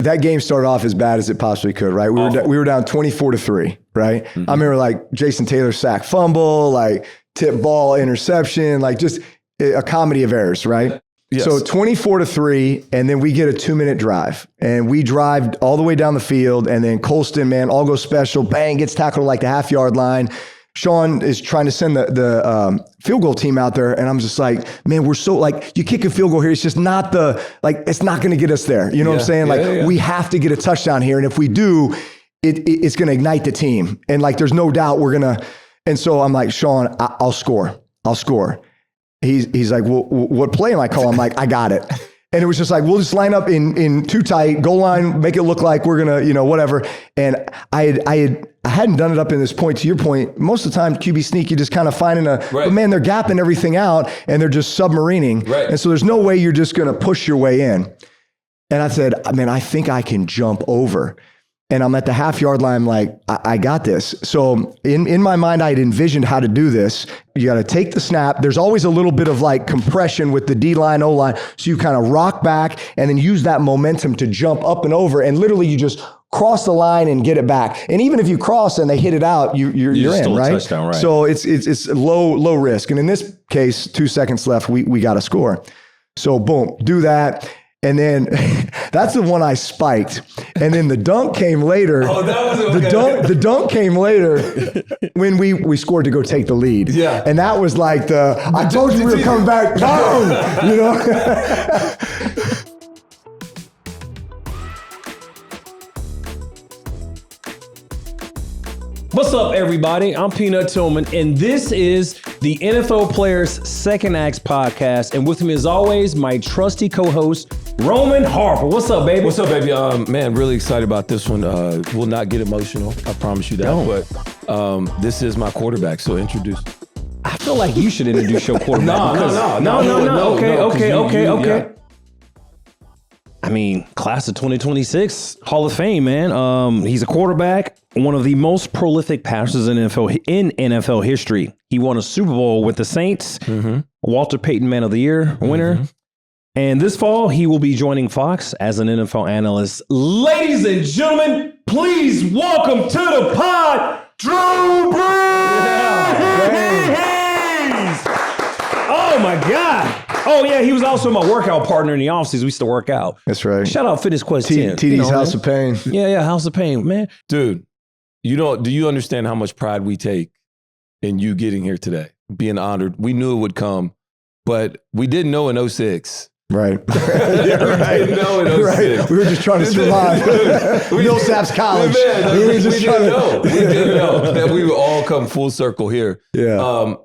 that game started off as bad as it possibly could, right? We were down 24-3, right? I remember like Jason Taylor sack fumble, like tip ball interception, like just a comedy of errors, right? Yes. So 24-3, and then we get a 2-minute drive, and we drive all the way down the field, and then Colston, man, all goes special, bang, gets tackled like the half-yard line. Sean is trying to send the field goal team out there, and I'm just like, man, we're so like, you kick a field goal here, it's just not it's not going to get us there. You know what I'm saying? We have to get a touchdown here, and if we do, it's going to ignite the team. And like, there's no doubt we're going to. And so I'm like, Sean, I'll score. He's like, well, what play am I calling? I'm like, I got it. And it was just like, we'll just line up in too tight, goal line, make it look like we're going to, whatever. And I hadn't done it up in this point. To your point, most of the time, QB sneak, you're just kind of finding but man, they're gapping everything out and they're just submarining. Right. And so there's no way you're just going to push your way in. And I said, man, I think I can jump over. And I'm at the half-yard line, I'm like, I got this. So in my mind, I had envisioned how to do this. You got to take the snap. There's always a little bit of like compression with the D-line, O-line. So you kind of rock back and then use that momentum to jump up and over. And literally you just cross the line and get it back. And even if you cross and they hit it out, you're in, right? Touchdown, right? So it's low risk. And in this case, 2 seconds left, we got to score. So boom, do that. And then that's the one I spiked. And then the dunk came later. Oh, that was okay. The dunk came later when we scored to go take the lead. Yeah. And that was like I told you we were coming back down, you know? What's up, everybody? I'm Peanut Tillman, and this is the NFL Players Second Acts podcast. And with me, as always, my trusty co-host, Roman Harper. What's up, baby? What's up, baby? Man, really excited about this one. Will not get emotional. I promise you that. No. But this is my quarterback, so introduce. I feel like you should introduce your quarterback. No. Okay. I mean, class of 2026, Hall of Fame, man. He's a quarterback, one of the most prolific passers in NFL history. He won a Super Bowl with the Saints, Walter Payton Man of the Year winner. And this fall, he will be joining Fox as an NFL analyst. Ladies and gentlemen, please welcome to the pod, Drew Brees! Oh, my God. Oh, yeah, he was also my workout partner in the offseason. We used to work out. That's right. Shout out Fitness Quest 10. TD's House of Pain. Yeah, House of Pain, man. Dude, do you understand how much pride we take in you getting here today, being honored? We knew it would come, but we didn't know in 06. Right. Right. No, right. We were just trying to survive. Millsaps College. We didn't know that we would all come full circle here. Yeah.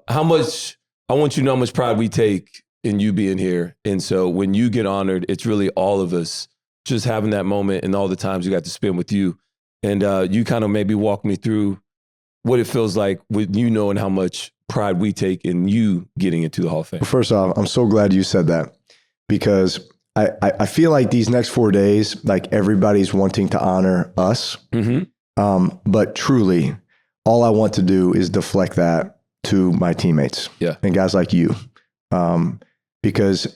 I want you to know how much pride we take in you being here. And so when you get honored, it's really all of us just having that moment and all the times we got to spend with you. And you kind of maybe walk me through what it feels like with you knowing how much pride we take in you getting into the Hall of Fame. Well, first off, I'm so glad you said that, because I feel like these next 4 days, like everybody's wanting to honor us. But truly, all I want to do is deflect that to my teammates and guys like you. Because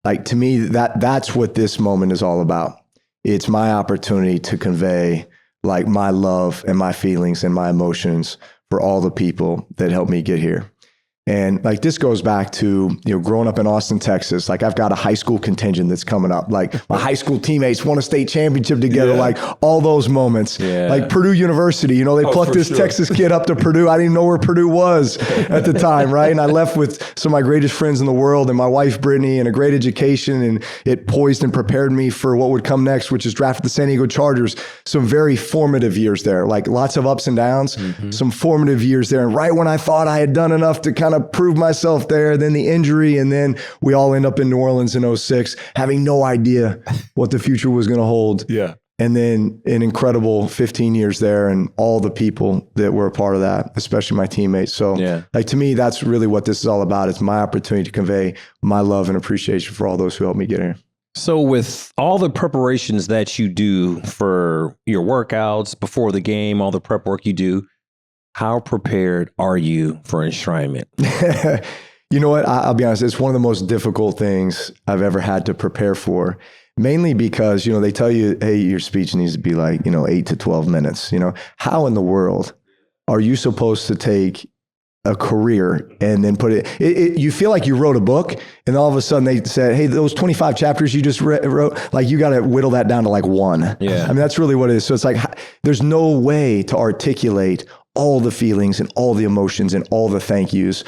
like, to me, that's what this moment is all about. It's my opportunity to convey like my love and my feelings and my emotions for all the people that helped me get here. And like, this goes back to, growing up in Austin, Texas. Like, I've got a high school contingent that's coming up. Like, my high school teammates won a state championship together. Like, all those moments. Like Purdue University, they plucked this Texas kid up to Purdue. I didn't even know where Purdue was at the time, right? And I left with some of my greatest friends in the world and my wife, Brittany, and a great education. And it poised and prepared me for what would come next, which is draft the San Diego Chargers. Some very formative years there, like lots of ups and downs, some formative years there. And right when I thought I had done enough to kind of prove myself there, then the injury, and then we all end up in New Orleans in 06, having no idea what the future was going to hold. Yeah. And then an incredible 15 years there and all the people that were a part of that, especially my teammates. So like, to me, that's really what this is all about. It's my opportunity to convey my love and appreciation for all those who helped me get here. So with all the preparations that you do for your workouts before the game, all the prep work you do, how prepared are you for enshrinement? You know what? I'll be honest. It's one of the most difficult things I've ever had to prepare for, Mainly because, they tell you, hey, your speech needs to be like, 8 to 12 minutes. How in the world are you supposed to take a career and then put it, you feel like you wrote a book and all of a sudden they said, hey, those 25 chapters you just wrote, like you got to whittle that down to like one. Yeah. I mean, that's really what it is. So it's like, there's no way to articulate all the feelings and all the emotions and all the thank yous.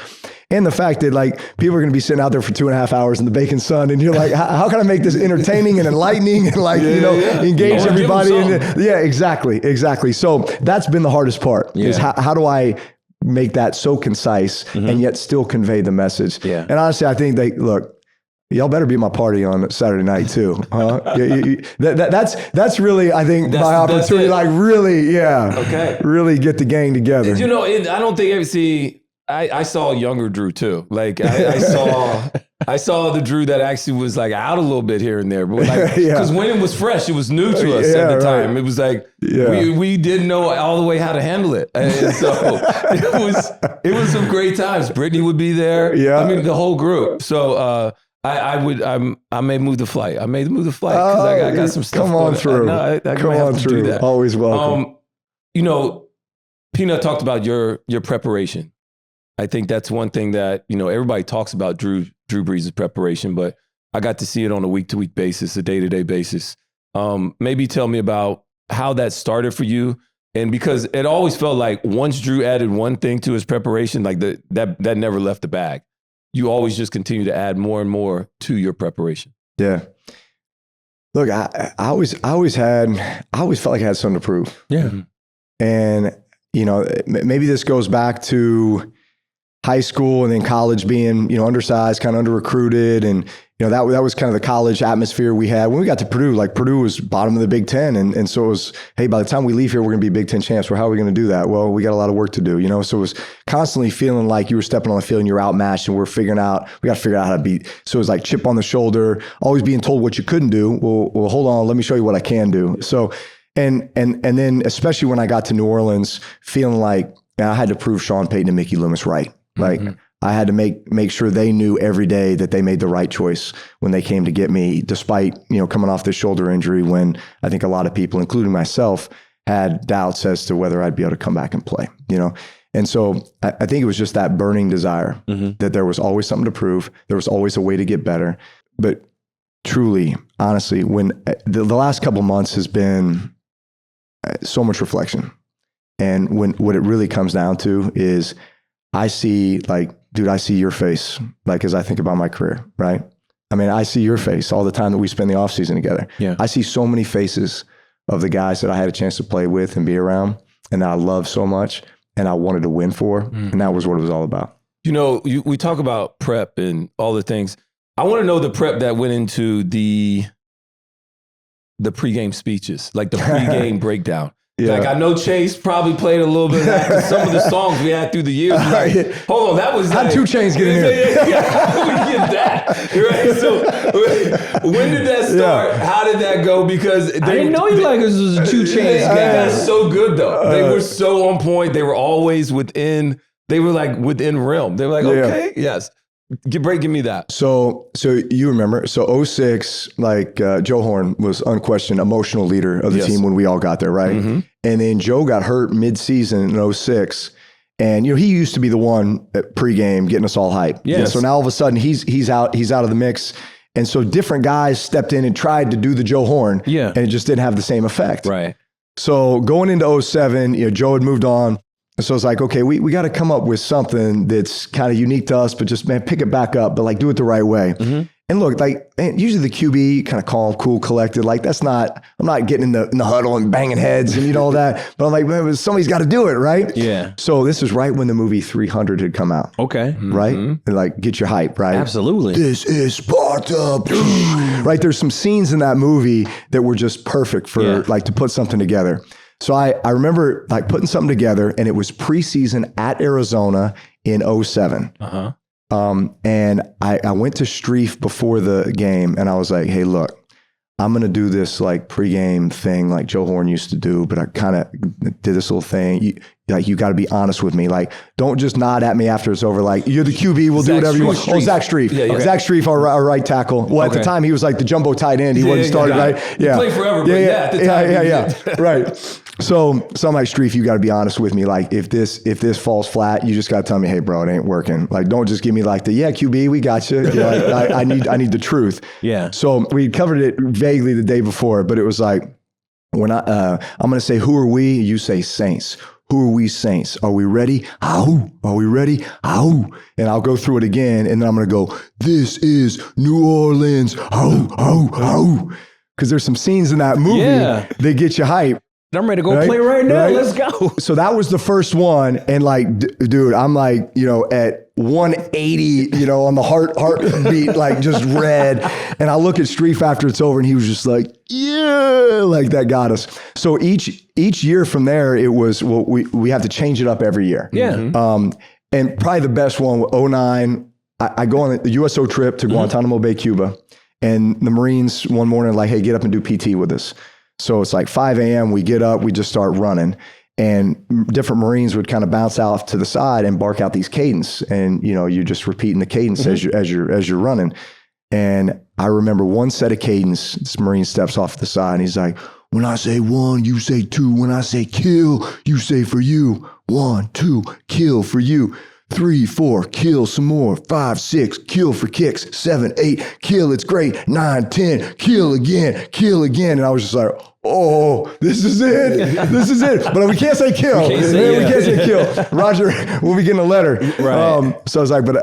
And the fact that like people are going to be sitting out there for 2.5 hours in the baking sun and you're like, how can I make this entertaining and enlightening and like, engage everybody? Yeah, exactly. So that's been the hardest part is how do I make that so concise and yet still convey the message. Yeah. And honestly, I think y'all better be my party on Saturday night too. That's really, I think, my opportunity. Like really, really get the gang together. I don't think I saw younger Drew too. Like I saw the Drew that actually was like out a little bit here and there, but because when it was fresh, it was new to us at the time. It was like we didn't know all the way how to handle it, and so it was some great times. Brittany would be there. Yeah, I mean the whole group. So I may move the flight. I may move the flight because I got some stuff. Come on through. Come on through. Do that. Always welcome. Peanut talked about your preparation. I think that's one thing that, everybody talks about Drew Brees' preparation, but I got to see it on a week-to-week basis, a day-to-day basis. Maybe tell me about how that started for you. And because it always felt like once Drew added one thing to his preparation, like that never left the bag. You always just continue to add more and more to your preparation. Yeah. Look, I always felt like I had something to prove. Yeah. And, maybe this goes back to high school and then college being, undersized, kind of under-recruited. And, that was kind of the college atmosphere we had. When we got to Purdue, like Purdue was bottom of the Big Ten. And so it was, hey, by the time we leave here, we're going to be Big Ten champs. Well, how are we going to do that? Well, we got a lot of work to do, So it was constantly feeling like you were stepping on the field and you're outmatched and we got to figure out how to beat. So it was like chip on the shoulder, always being told what you couldn't do. Well, hold on, let me show you what I can do. So, and then especially when I got to New Orleans, feeling like I had to prove Sean Payton and Mickey Loomis right. Like I had to make sure they knew every day that they made the right choice when they came to get me, despite, coming off this shoulder injury when I think a lot of people, including myself, had doubts as to whether I'd be able to come back and play, And so I think it was just that burning desire that there was always something to prove. There was always a way to get better. But truly, honestly, when the last couple months has been so much reflection. And what it really comes down to is I see your face, like, as I think about my career, right? I mean, I see your face all the time that we spend the off season together. Yeah. I see so many faces of the guys that I had a chance to play with and be around and that I love so much and I wanted to win for. And that was what it was all about. We talk about prep and all the things. I want to know the prep that went into the pregame speeches, like the pregame breakdown. Yeah. Like, I know Chase probably played a little bit of that because some of the songs we had through the years. Like, hold on, that was how 2 Chainz get in here? Yeah, we get that. Right? So when did that start? Yeah. How did that go? Because I didn't know you like this was a 2 Chainz guy. That's so good, though. They were so on point. They were always within realm. They were like, okay, yes. Give me that. So you remember, 06, like Joe Horn was unquestioned emotional leader of the team when we all got there, right? Mm-hmm. And then Joe got hurt mid-season in 06. And he used to be the one at pregame getting us all hyped. Yes. So now all of a sudden he's out of the mix. And so different guys stepped in and tried to do the Joe Horn. Yeah. And it just didn't have the same effect. Right. So going into 07, Joe had moved on. So it's like, okay, we got to come up with something that's kind of unique to us, but just, man, pick it back up, but like do it the right way. Mm-hmm. And look, like, man, usually the QB kind of calm, cool, collected. Like I'm not getting in the huddle and banging heads and all that. But I'm like, man, somebody's got to do it, right? Yeah. So this is right when the movie 300 had come out. Okay. Right? And like, get your hype, right? Absolutely. This is Sparta. Right? There's some scenes in that movie that were just perfect for like to put something together. So I remember like putting something together and it was preseason at Arizona in 07. Uh-huh. And I went to Streif before the game and I was like, hey, look, I'm going to do this like pregame thing like Joe Horn used to do, but I kind of did this little thing. like, you got to be honest with me. Like, don't just nod at me after it's over. Like, you're the QB. We'll do whatever you want. Oh, Zach Strief. Yeah. Zach Strief, our right tackle. Well, at the time, he was like the jumbo tight end. He wasn't started, right? Yeah. He played forever, but at the time. Right. So I'm like, Strief, you got to be honest with me. Like, if this falls flat, you just got to tell me, hey, bro, it ain't working. Like, don't just give me like QB, we got you. Like, I need the truth. Yeah. So we covered it vaguely the day before, but it was like, when I'm going to say, who are we? You say Saints. Who are we, Saints? Are we ready? Ow. Are we ready? Ow. And I'll go through it again, and then I'm going to go, this is New Orleans. Ow, ow, ow. Because there's some scenes in that movie that get you hype. I'm ready to go play right now. Let's go. So that was the first one. And like, dude, I'm like, at 180, on the heartbeat, like just red. And I look at Strief after it's over, and he was just like, yeah, like that got us. So each year from there, it was, well, we have to change it up every year. Yeah. And probably the best one, 2009, I go on the USO trip to Guantanamo Bay, Cuba. And the Marines one morning, like, hey, get up and do PT with us. So it's like 5 a.m. We get up, we just start running, and different Marines would kind of bounce out to the side and bark out these cadence. And, you're just repeating the cadence as you're running. And I remember one set of cadence, this Marine steps off the side and he's like, when I say 1, you say 2. When I say kill, you say for you. 1, 2, kill for you. 3, 4, kill some more. 5, 6, kill for kicks. 7, 8, kill, it's great. 9, 10, kill again, kill again. And I was just like, oh, this is it. This is it. But we can't say kill. We can't say kill. Roger, we'll be getting a letter. Right. So I was like, but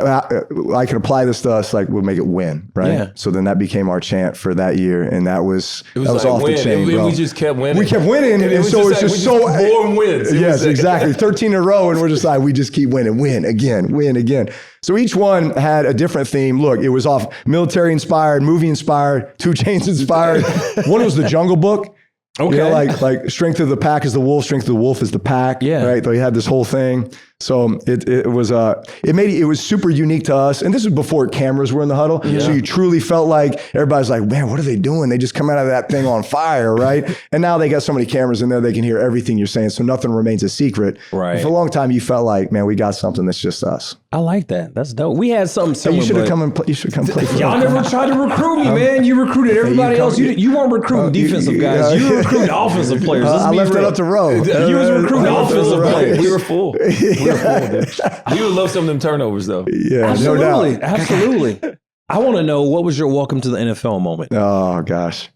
I can apply this to us, like, we'll make it win, right? Yeah. So then that became our chant for that year. And that was like off win. The chain, bro. We just kept winning. We kept winning. And so it's just so... More wins. Yes, exactly. 13 in a row. And we're just like, we just keep winning. Win again. So each one had a different theme. Look, it was off military inspired, movie inspired, 2 Chainz inspired. One was the Jungle Book. Okay. Like strength of the pack is the wolf, strength of the wolf is the pack. Yeah. Right. They had this whole thing. So it was super unique to us. And this was before cameras were in the huddle. Yeah. So you truly felt like everybody's like, man, what are they doing? They just come out of that thing on fire, right? And now they got so many cameras in there, they can hear everything you're saying. So nothing remains a secret. Right. And for a long time, you felt like, man, we got something that's just us. I like that. That's dope. We had something similar. You should have come and play. You should come play. Y'all never tried to recruit me, man. You recruited everybody else. You weren't recruiting defensive guys. You were recruiting offensive players. I left it up to Roe. You was recruiting offensive players. We were full. Dude. You would love some of them turnovers, though. Yeah, absolutely, no doubt. Absolutely. I want to know, what was your welcome to the NFL moment? Oh gosh.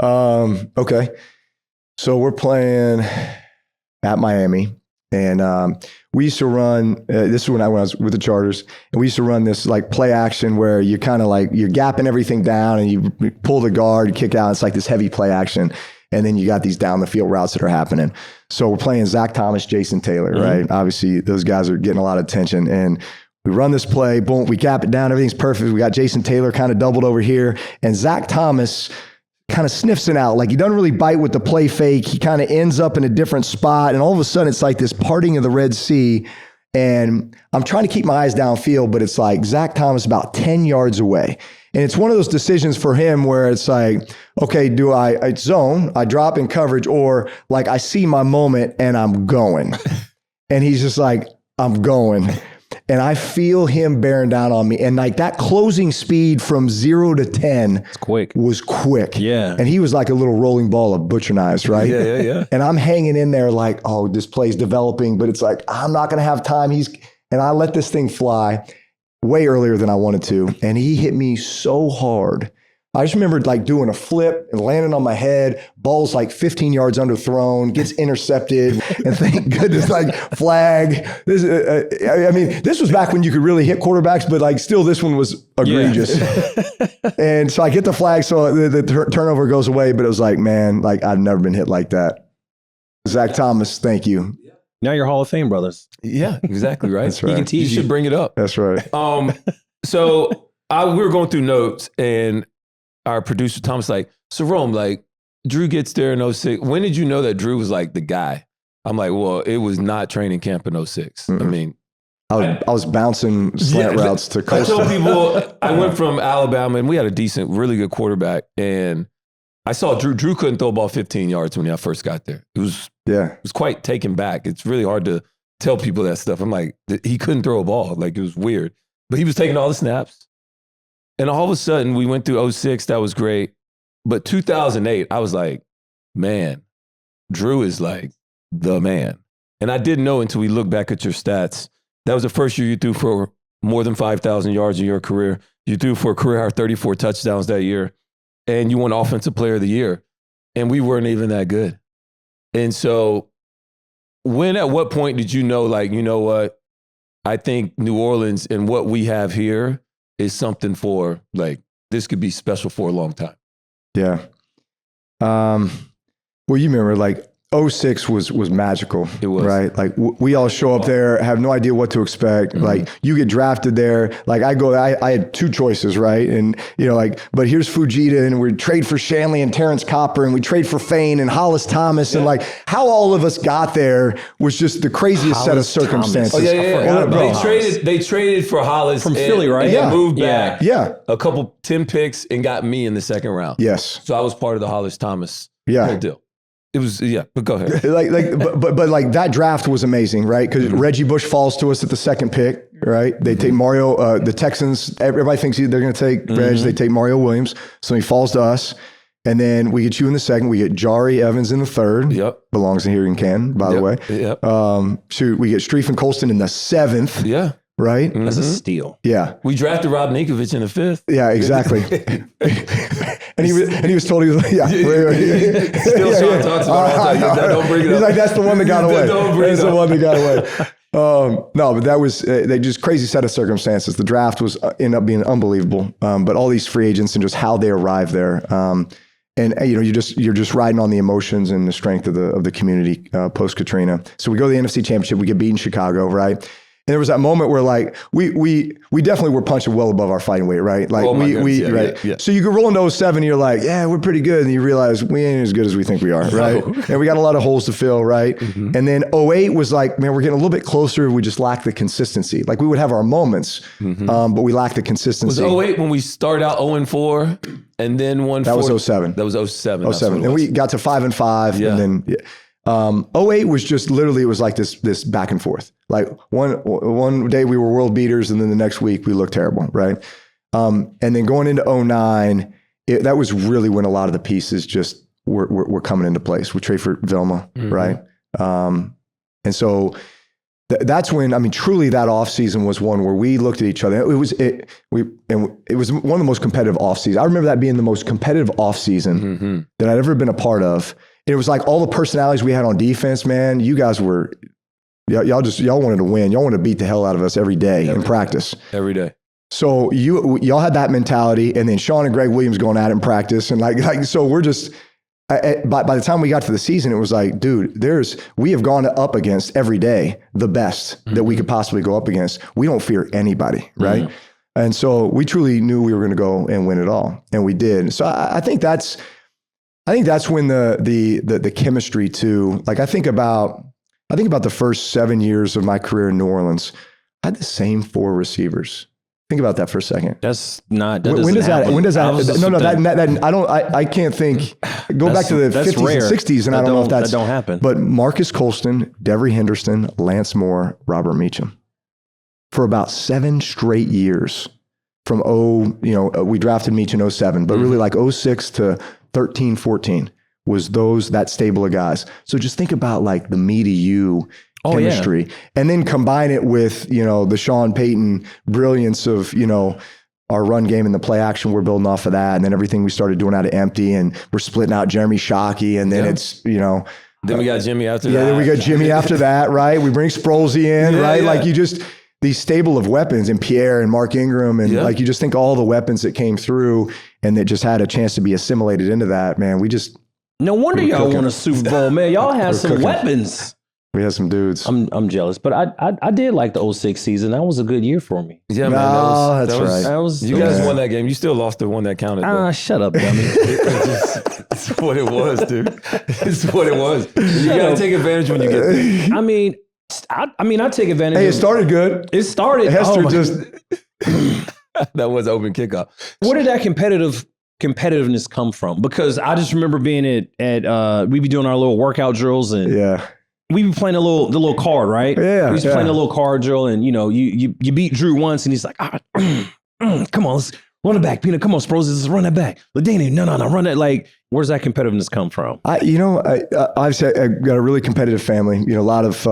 Okay. So we're playing at Miami, and we used to run. This is when I was with the Chargers, and we used to run this like play action where you kind of like you're gapping everything down, and you pull the guard, kick out. It's like this heavy play action. And then you got these down the field routes that are happening. So we're playing Zach Thomas, Jason Taylor, right? Obviously, those guys are getting a lot of attention. And we run this play, boom, we gap it down, everything's perfect. We got Jason Taylor kind of doubled over here. And Zach Thomas kind of sniffs it out. Like, he doesn't really bite with the play fake. He kind of ends up in a different spot. And all of a sudden, it's like this parting of the Red Sea. And I'm trying to keep my eyes downfield, but it's like Zach Thomas about 10 yards away. And it's one of those decisions for him where it's like, okay, do I zone, I drop in coverage, or like I see my moment and I'm going. And he's just like, I'm going. And I feel him bearing down on me. And like that closing speed from 0 to 10 was quick. Yeah. And he was like a little rolling ball of butcher knives, right? Yeah. And I'm hanging in there like, oh, this play's developing, but it's like, I'm not going to have time. And I let this thing fly way earlier than I wanted to. And he hit me so hard. I just remember like doing a flip and landing on my head, ball's like 15 yards underthrown, gets intercepted, and thank goodness, like flag. This was back when you could really hit quarterbacks, but like still this one was egregious. Yeah. And so I get the flag, so the turnover goes away, but it was like, man, like I've never been hit like that. Zach Thomas, thank you. Now you're Hall of Fame brothers. Yeah, exactly right. That's right. He can tease you. Should bring it up. That's right. So we were going through notes, and our producer Thomas like, so Rome, like Drew gets there in 06. When did you know that Drew was like the guy? I'm like, well, it was not training camp in 06. Mm-mm. I mean, I was bouncing slant routes to Coastal. I told people I went from Alabama, and we had a decent, really good quarterback, and I saw Drew. Drew couldn't throw a ball 15 yards when I first got there. It was quite taken back. It's really hard to tell people that stuff. I'm like, he couldn't throw a ball. Like, it was weird. But he was taking all the snaps. And all of a sudden, we went through 06. That was great. But 2008, I was like, man, Drew is like the man. And I didn't know until we looked back at your stats. That was the first year you threw for more than 5,000 yards in your career. You threw for a career high 34 touchdowns that year. And you won Offensive Player of the Year. And we weren't even that good. And so at what point did you know, like, you know what? I think New Orleans and what we have here is something for, like, this could be special for a long time. Yeah. Well, you remember, like, 06 was magical. It was. Right? Like, we all show up there, have no idea what to expect. Mm-hmm. Like, you get drafted there. Like, I had two choices, right? And, you know, like, but here's Fujita, and we trade for Shanley and Terrence Copper, and we trade for Fane and Hollis Thomas. Yeah. And, like, how all of us got there was just the craziest set of circumstances. Oh, yeah. They traded for Hollis from Philly, right? And moved back. Yeah. A couple 10 picks and got me in the second round. Yes. So I was part of the Hollis Thomas whole deal. It was, but go ahead. but like that draft was amazing, right? Because Reggie Bush falls to us at the second pick, right? They take Mario, the Texans, everybody thinks they're going to take Reg, they take Mario Williams. So he falls to us. And then we get you in the second. We get Jari Evans in the third. Yep. Belongs in here in Ken, by the way. Yep. We get Streif and Colston in the seventh. Yeah. Right? That's a steal. Yeah. We drafted Rob Ninkovich in the fifth. Yeah, exactly. and he was told, he was like, Still Sean talks about it. Don't bring it up. He's like, that's the one that got away. That's the one that got away. No, but that was they just crazy set of circumstances. The draft was ended up being unbelievable. But all these free agents and just how they arrived there. And you know, you're just riding on the emotions and the strength of the community post Katrina. So we go to the NFC Championship. We get beat in Chicago, right? And there was that moment where, like, we definitely were punching well above our fighting weight, right? Like, right? Yeah. So you could roll into 07 and you're like, yeah, we're pretty good. And you realize we ain't as good as we think we are, right? And we got a lot of holes to fill, right? Mm-hmm. And then 08 was like, man, we're getting a little bit closer. We just lack the consistency. Like, we would have our moments, but we lack the consistency. Was 08 when we started out 0-4 and then 1-4? That was 07. That was 07. 07. And we got to 5-5 and then... 08 was just literally, it was like this back and forth. Like one day we were world beaters and then the next week we looked terrible, right? And then going into 09, that was really when a lot of the pieces just were coming into place. We trade for Vilma, right? And so that's when, I mean, truly that offseason was one where we looked at each other. It was one of the most competitive offseasons. I remember that being the most competitive offseason that I'd ever been a part of. It was like all the personalities we had on defense, man. You guys were, y'all wanted to win. Y'all wanted to beat the hell out of us every day in practice. Every day. So y'all had that mentality, and then Sean and Greg Williams going at it in practice, and like so we're just. By the time we got to the season, it was like, dude, we have gone up against every day the best that we could possibly go up against. We don't fear anybody, right? And so we truly knew we were going to go and win it all, and we did. So I think that's when the chemistry too. Like I think about the first 7 years of my career in New Orleans. I had the same 4 receivers. Think about that for a second. That's not. That when does that? happen. When does that? That I don't. I can't think. Go back to the 50s rare. and 60s, and I don't know if that don't happen. But Marcus Colston, Devery Henderson, Lance Moore, Robert Meacham, for about 7 straight years. From we drafted Meacham in 07, but really like 06 to 13, 14 was that stable of guys. So just think about like the me to you chemistry, and then combine it with, the Sean Payton brilliance of, our run game and the play action. We're building off of that. And then everything we started doing out of empty, and we're splitting out Jeremy Shockey. And then it's, then we got Jimmy after that. Yeah, then we got Jimmy after that, right? We bring Sprolsey in, right? Yeah. Like these stable of weapons, and Pierre and Mark Ingram. And like, you just think all the weapons that came through and that just had a chance to be assimilated into that, man. No wonder y'all won a Super Bowl, man. Y'all had some weapons. We had some dudes. I'm jealous, but I did like the 06 season. That was a good year for me. Yeah, man. That's right. You guys won that game. You still lost the one that counted. Shut up, dummy. It's what it was, dude. It's what it was. You got to take advantage when you get there. I take advantage. Hey, it started good. It started. Hester that was open kickoff. Where did that competitive competitiveness come from? Because I just remember being at we'd be doing our little workout drills and we'd be playing the little card, right? Yeah. We used to play a little card drill, and you beat Drew once, and he's like, come on, let's run it back, Peanut. Come on, Sproles, let's run that back. Ladani, no, run it. Like, where does that competitiveness come from? I've got a really competitive family. A lot of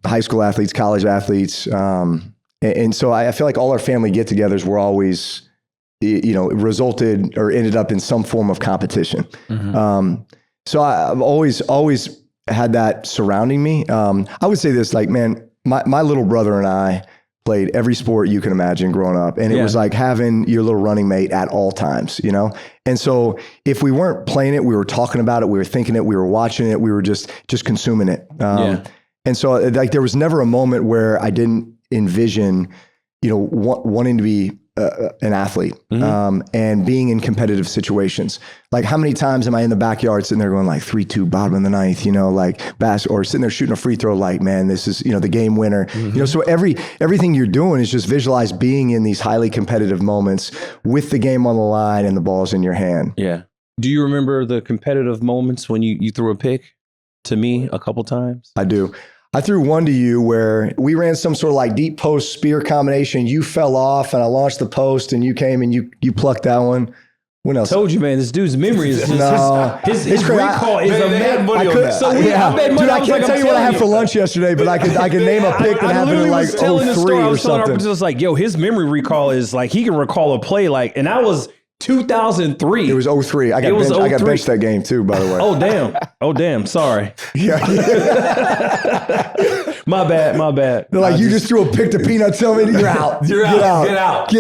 high school athletes, college athletes, and so I feel like all our family get-togethers were always, resulted or ended up in some form of competition. Mm-hmm. So I've always had that surrounding me. I would say this, like, man, my little brother and I played every sport you can imagine growing up. And it was like having your little running mate at all times, And so if we weren't playing it, we were talking about it, we were thinking it, we were watching it, we were just consuming it. And so like there was never a moment where I didn't envision, wanting to be an athlete, and being in competitive situations. Like, how many times am I in the backyard sitting there going like 3-2 bottom of the ninth, or sitting there shooting a free throw, like, man, this is, the game winner. So everything you're doing is just visualize being in these highly competitive moments with the game on the line and the ball's in your hand. Yeah. Do you remember the competitive moments when you threw a pick to me a couple times? I do. I threw one to you where we ran some sort of like deep post spear combination. You fell off and I launched the post and you came and you plucked that one. When else? I told you, man, this dude's memory is just, his recall is amazing. Dude, I can't tell you what I had for lunch yesterday, but I could name a pick that happened in like 03 or something. Just like, his memory recall is like, he can recall a play like, and I was 2003. It was 03. I got benched that game too, by the way. Oh, damn. Sorry. Yeah. My bad. They're like, you just threw a pick to Peanut. Tell me you're out. Get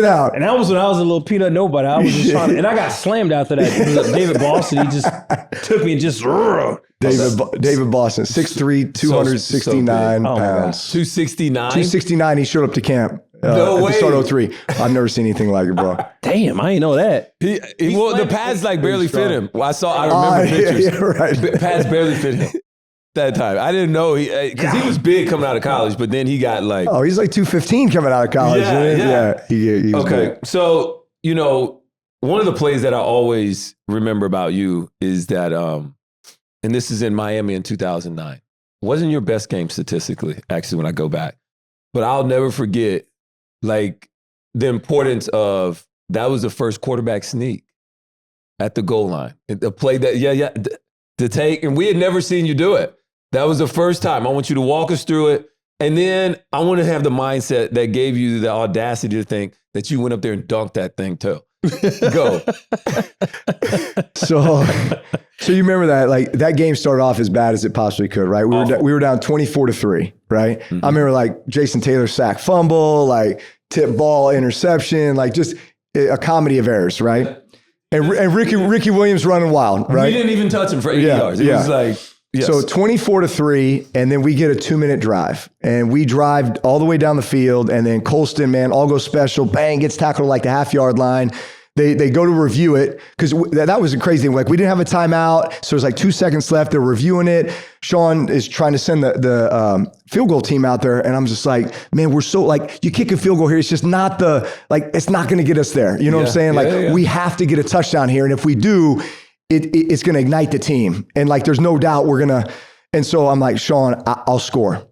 out. And that was when I was a little peanut nobody. I was just trying to, and I got slammed after that. David Boston, he just took me and just. David Boston, 6'3", 269 pounds. 269? 269. He showed up to camp. No way. At the start of 03. I've never seen anything like it, bro. Damn, I didn't know that. The pads like barely fit him. I remember pictures. Yeah, right. Pads barely fit him that time. I didn't know because he was big coming out of college, but then he got like. Oh, he's like 215 coming out of college. Yeah. He was okay. big. So, one of the plays that I always remember about you is that, and this is in Miami in 2009. Wasn't your best game statistically, actually, when I go back. But I'll never forget, like, the importance of that was the first quarterback sneak at the goal line. The play that, to take, and we had never seen you do it. That was the first time. I want you to walk us through it. And then I want to have the mindset that gave you the audacity to think that you went up there and dunked that thing too. Go. So you remember that, like, that game started off as bad as it possibly could, right? We were down 24-3, right? Mm-hmm. I remember like Jason Taylor sack fumble, like tip ball interception, like just a comedy of errors, right? And Ricky Williams running wild, right? We didn't even touch him for 80 yards. It was like, yes. So 24-3, and then we get a 2-minute drive, and we drive all the way down the field, and then Colston, man, all goes special, bang, gets tackled like the half-yard line. They go to review it because that was a crazy thing. Like, we didn't have a timeout, so there's like 2 seconds left. They're reviewing it. Sean is trying to send the field goal team out there, and I'm just like, man, we're so, like, you kick a field goal here, it's just not it's not going to get us there. You know what I'm saying? We have to get a touchdown here, and if we do, it's going to ignite the team. And like, there's no doubt we're going to. And so I'm like, Sean, I'll score.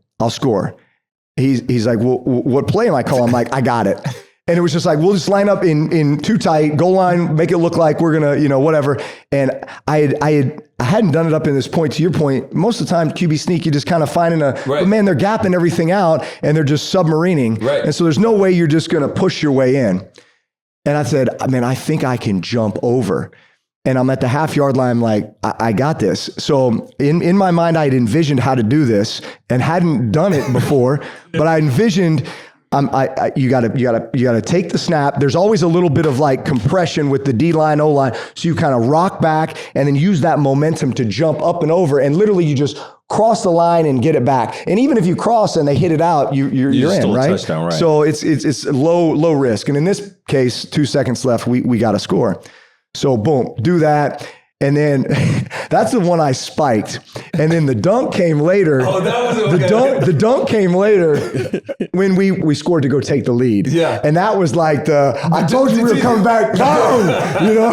He's like, well, what play am I calling? I'm like, I got it. And it was just like, we'll just line up in too tight, goal line, make it look like we're going to, whatever. And I hadn't done it up in this point. To your point, most of the time, QB sneak, you just kind of finding but man, they're gapping everything out and they're just submarining. Right. And so there's no way you're just going to push your way in. And I said, man, I think I can jump over. And I'm at the half-yard line, I'm like, I got this. So in my mind, I had envisioned how to do this and hadn't done it before, but I envisioned you gotta take the snap. There's always a little bit of like compression with the D-line, O-line. So you kind of rock back and then use that momentum to jump up and over. And literally you just cross the line and get it back. And even if you cross and they hit it out, you're in, right? Touchdown, right? So it's low risk. And in this case, 2 seconds left, we got to score. So boom, do that. And then that's the one I spiked. And then the dunk came later. Oh, that was okay. The dunk came later when we scored to go take the lead. Yeah. And that was like I told you we were coming back. Boom! You know?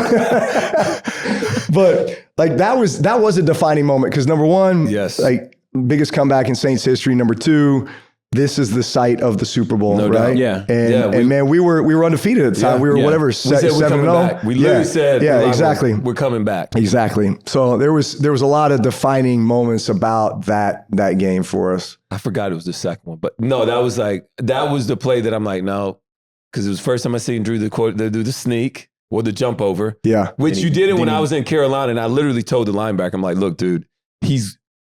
But like that was a defining moment because number one, yes, like biggest comeback in Saints history. Number two, this is the site of the Super Bowl, no right? doubt. Yeah. And man, we were undefeated at the time. We were whatever, 7-0. We literally said, exactly. We're coming back. Exactly. So there was a lot of defining moments about that game for us. I forgot it was the second one, but no, that was the play that I'm like, no, because it was the first time I seen Drew do the sneak or the jump over. Yeah. Which you did it when I was in Carolina, and I literally told the linebacker, I'm like, look, dude,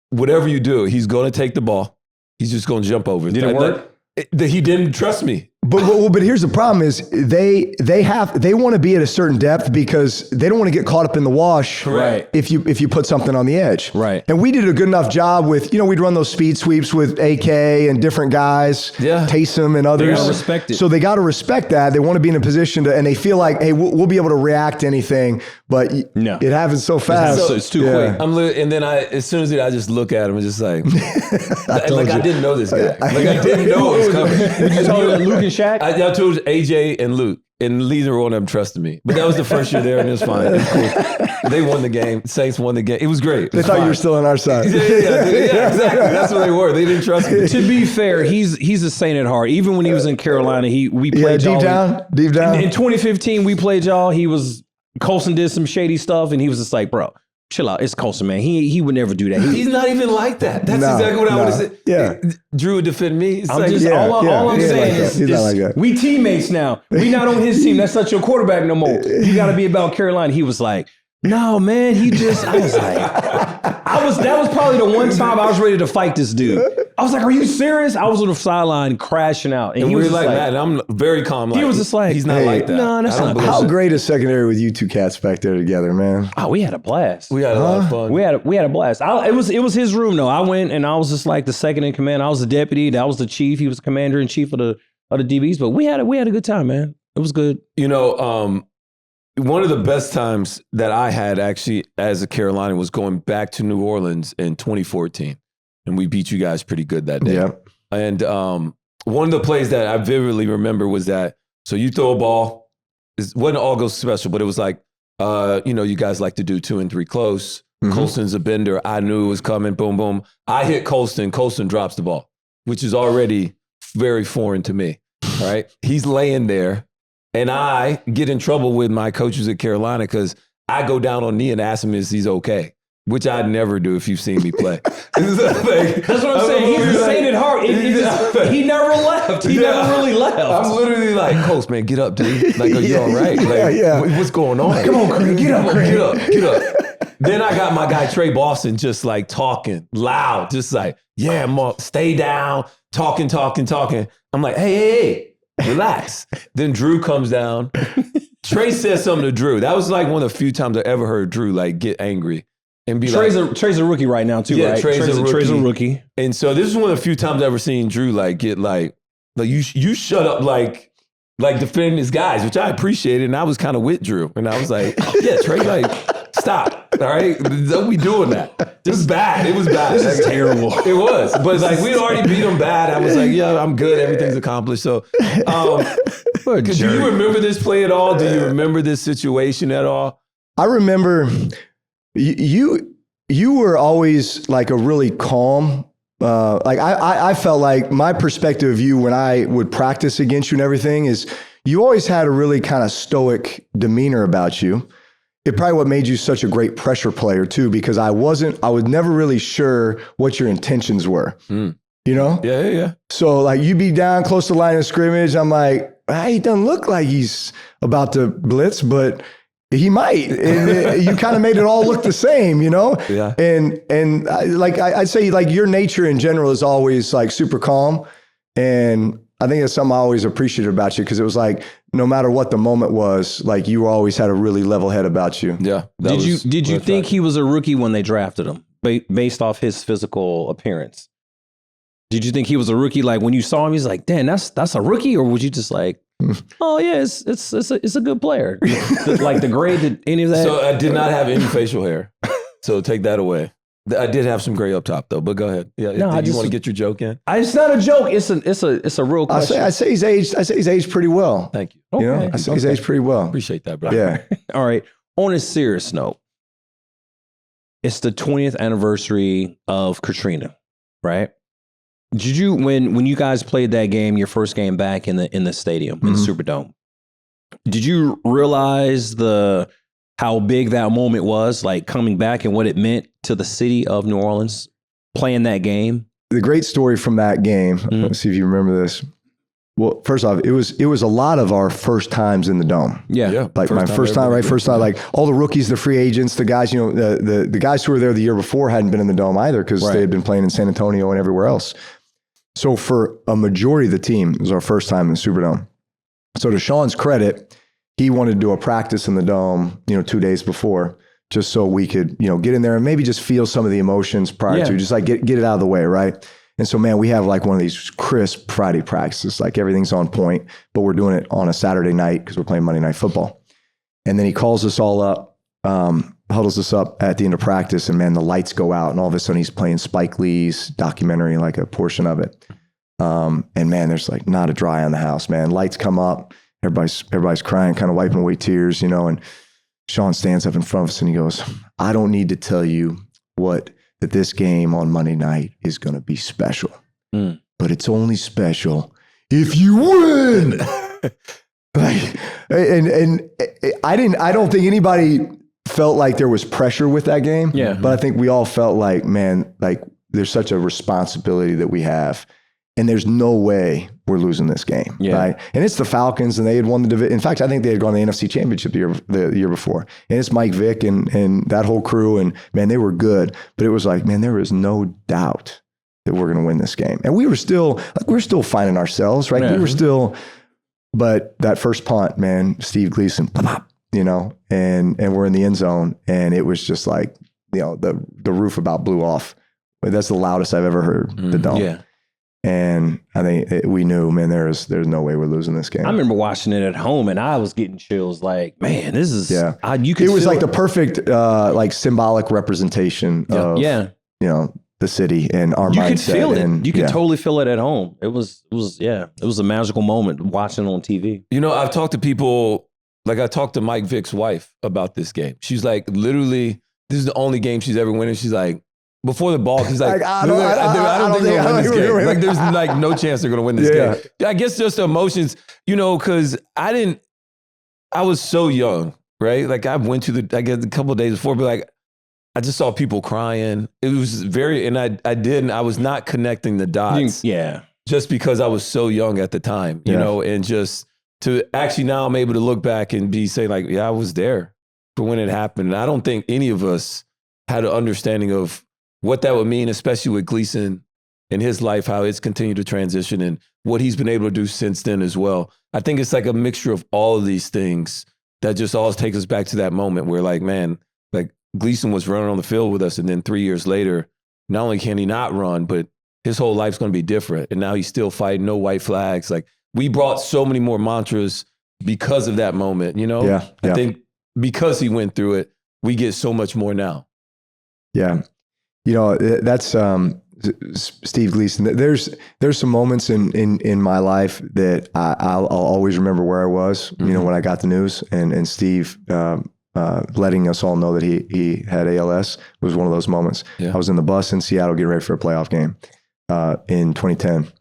whatever you do, he's going to take the ball. He's just going to jump over. Did it work? He didn't trust me. But here's the problem is they want to be at a certain depth because they don't want to get caught up in the wash. Right. If you put something on the edge. Right. And we did a good enough job with, we'd run those speed sweeps with AK and different guys, Taysom and others. They gotta respect it. So they got to respect that. They want to be in a position to, and they feel like, hey, we'll be able to react to anything, but it happens so fast. It's too quick. And then as soon as I just look at him and just like, I didn't know this guy. Like I didn't know it was coming. You told him Luke and Shaq? I told AJ and Luke, and neither one of them trusted me. But that was the first year there, and it was fine. It was cool. They won the game. Saints won the game. It was great. They thought you were still on our side. Yeah, exactly. That's what they were. They didn't trust me. To be fair, he's a Saint at heart. Even when he was in Carolina, we played y'all. Deep down. In 2015, we played y'all. Colson did some shady stuff, and he was just like, bro, chill out. It's Colson, man. He would never do that. He's not even like that. That's exactly what I want to say. Yeah. Drew would defend me. All I'm saying is we teammates now. We not on his team. That's not your quarterback no more. You got to be about Carolina. He was like, no, man. I was like, that was probably the one time I was ready to fight this dude. I was like, are you serious? I was on the sideline crashing out. And he was like that. And I'm very calm. He was just like, he's not like that. No, that's not. How great is secondary with you two cats back there together, man? Oh, we had a blast. We had a lot of fun. We had a blast. It was his room though. I went and I was just like the second in command. I was the deputy. That was the chief. He was the commander in chief of the DBs. But we had a good time, man. It was good. One of the best times that I had actually as a Carolinian was going back to New Orleans in 2014. And we beat you guys pretty good that day. Yeah. And one of the plays that I vividly remember was that, so you throw a ball, it wasn't all go special, but it was like, you guys like to do 2 and 3 close. Mm-hmm. Colston's a bender. I knew it was coming. Boom, boom. I hit Colston. Colston drops the ball, which is already very foreign to me. All right. He's laying there. And I get in trouble with my coaches at Carolina because I go down on knee and ask him if he's okay, which I'd never do if you've seen me play. That's what I'm saying. He's a saint at heart. He never left. He never really left. I'm literally like, Coach, man, get up, dude. Like, are you all right? Like, what's going on? Come on, Craig. Get up, Craig. Get up. Then I got my guy, Trey Boston, just like talking loud, just like, yeah, Mark, stay down, talking. I'm like, hey. Relax. Then Drew comes down. Trey says something to Drew. That was like one of the few times I ever heard Drew like get angry and be Trey's a rookie right now too, right? Trey's a rookie. And so this is one of the few times I've ever seen Drew like get like you shut up like defending his guys, which I appreciated. And I was kind of with Drew. And I was like, yeah, Trey, like, stop. All right? Don't be doing that. This is bad. It was bad. This is terrible. It was. But like we already beat them bad. I was like, yeah, I'm good. Everything's accomplished. So do you remember this play at all? Do you remember this situation at all? I remember you were always like a really calm, I felt like my perspective of you when I would practice against you and everything is you always had a really kind of stoic demeanor about you. It probably what made you such a great pressure player too, because I was never really sure what your intentions were. You know? Yeah. So like you'd be down close to the line of scrimmage. I'm like, he doesn't look like he's about to blitz, but he might. And you kind of made it all look the same, you know? Yeah. And I'd say like your nature in general is always like super calm. And I think that's something I always appreciated about you because it was like, no matter what the moment was, like you always had a really level head about you. Yeah. Did you think he was a rookie when they drafted him based off his physical appearance? Did you think he was a rookie? Like when you saw him, he's like, damn, that's a rookie? Or was you just like, Oh yeah, it's a good player. Like the grade, did any of that? So I did not have any facial hair. So take that away. I did have some gray up top though, but go ahead. Yeah, No, you want to get your joke in? It's not a joke. It's a real question. I say he's aged pretty well. Thank you. Okay. You know, I say he's aged pretty well. Appreciate that, bro. Yeah. All right. On a serious note, it's the 20th anniversary of Katrina, right? Did you when you guys played that game, your first game back in the stadium, in the Superdome? Did you realize how big that moment was, like coming back and what it meant to the city of New Orleans playing that game? The great story from that game. Let's see if you remember this. Well, first off, it was a lot of our first times in the dome. Yeah. Like my first time, right? First time, like all the rookies, the free agents, the guys, you know, the guys who were there the year before hadn't been in the dome either because they had been playing in San Antonio and everywhere else. So for a majority of the team, it was our first time in the Superdome. So to Sean's credit, he wanted to do a practice in the dome, 2 days before, just so we could, get in there and maybe just feel some of the emotions prior to, just like get it out of the way, right? And so, man, we have like one of these crisp Friday practices, like everything's on point, but we're doing it on a Saturday night because we're playing Monday Night Football. And then he calls us all up, huddles us up at the end of practice, and man, the lights go out, and all of a sudden he's playing Spike Lee's documentary, like a portion of it. And man, there's like not a dry on the house, man. Lights come up, everybody's crying, kind of wiping away tears, and Sean stands up in front of us and he goes, I don't need to tell you that this game on Monday night is going to be special, but it's only special if you win. and I don't think anybody felt like there was pressure with that game. Yeah. But I think we all felt like, man, like there's such a responsibility that we have, and there's no way we're losing this game. Yeah. Right. And it's the Falcons, and they had won the division. In fact, I think they had gone to the NFC Championship the year before. And it's Mike Vick and that whole crew, and man, they were good. But it was like, man, there is no doubt that we're going to win this game. And we were still finding ourselves, right? Yeah. We were still, but that first punt, man, Steve Gleason, pop, and we're in the end zone, and it was just like, the roof about blew off. That's the loudest I've ever heard the dome. Yeah. And I think we knew, man, there's no way we're losing this game. I remember watching it at home, and I was getting chills. Like, man, this is you could. It was feel like the perfect, like symbolic representation of the city and our mindset. You could feel it. And, you could totally feel it at home. It was a magical moment watching it on TV. I've talked to people, like I talked to Mike Vick's wife about this game. She's like, literally, this is the only game she's ever won. And she's like, before the ball, he's like, I don't think they're going to win this game. Like, there's like no chance they're going to win this game. I guess just the emotions, because I was so young, right? Like I went to a couple of days before, but like, I just saw people crying. It was and I was not connecting the dots. Yeah. Just because I was so young at the time, and just to actually now I'm able to look back and be saying like, yeah, I was there for when it happened. And I don't think any of us had an understanding of what that would mean, especially with Gleason and his life, how it's continued to transition and what he's been able to do since then as well. I think it's like a mixture of all of these things that just always takes us back to that moment where like, man, like Gleason was running on the field with us. And then 3 years later, not only can he not run, but his whole life's going to be different. And now he's still fighting, no white flags. Like we brought so many more mantras because of that moment, Yeah. I think because he went through it, we get so much more now. Yeah. That's Steve Gleason. There's some moments in my life that I'll always remember where I was, when I got the news, and Steve letting us all know that he had ALS was one of those moments. Yeah. I was in the bus in Seattle getting ready for a playoff game in 2010.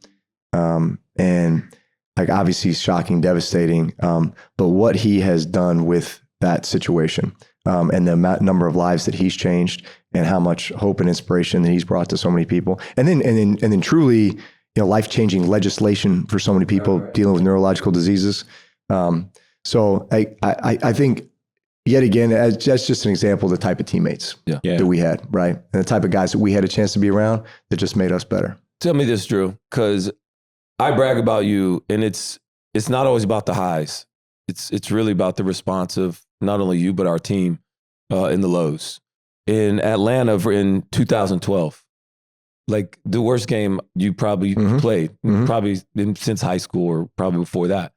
And like obviously shocking, devastating. But what he has done with that situation and the number of lives that he's changed and how much hope and inspiration that he's brought to so many people. And then truly, life-changing legislation for so many people dealing with neurological diseases. So I think yet again, that's just an example of the type of teammates that we had, right? And the type of guys that we had a chance to be around that just made us better. Tell me this, Drew, because I brag about you, and it's not always about the highs. It's really about the response of not only you, but our team in the lows. In Atlanta in 2012, like the worst game you probably played, probably since high school or probably before that.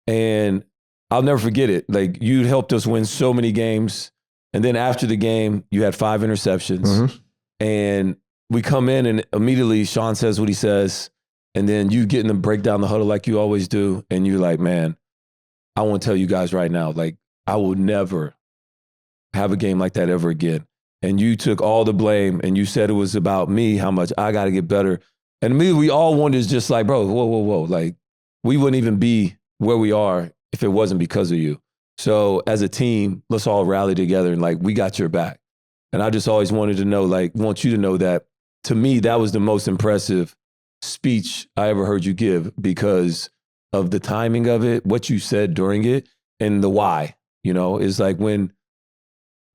And I'll never forget it. Like, you helped us win so many games. And then after the game, you had 5 interceptions. And we come in and immediately Sean says what he says. And then you get in the break down the huddle like you always do. And you're like, man, I want to tell you guys right now, like, I will never have a game like that ever again. And you took all the blame and you said it was about me, how much I got to get better. And immediately we all wondered, just like, bro, whoa. Like, we wouldn't even be where we are if it wasn't because of you. So as a team, let's all rally together and like, we got your back. And I just always wanted to know, like, want you to know that to me, that was the most impressive speech I ever heard you give because of the timing of it, what you said during it, and the why. You know, is like when